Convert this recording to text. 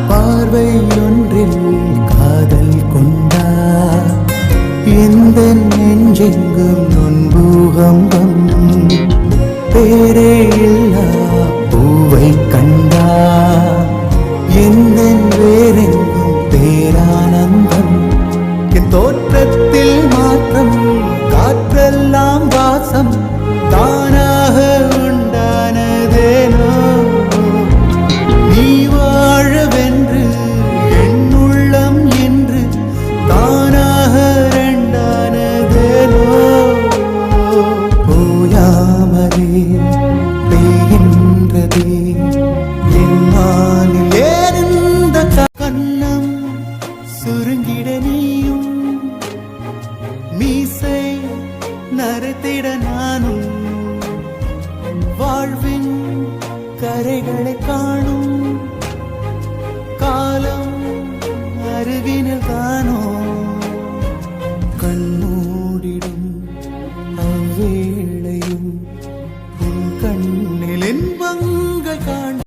பார்வை ஒன்றில் காதல் கொண்டா எந்த நெஞ்செங்கும் நொன்பூகம்பம் பேரே இல்லா பூவை கண்டா எந்த வேறெங்கும் பேரானந்தம் என் தோற்றத்தில் மாற்றம் காற்றெல்லாம் வாசம் தானாக உண்டானதேனோ நீ வாழவென்று என் உள்ளம் என்று தானாக ரெண்டானதேனோ ஓயாமலே பெய்கின்றதே என் மானில் ஏறிந்த கண்ணம் சுருங்கிட நீயும் மீசை நரைத்திட நானும் வாழ்வின் கரைகளை காணும் காலம் அருகினில் தானோ கண்மூடிடும் அவ்வேளையும் உன் கண்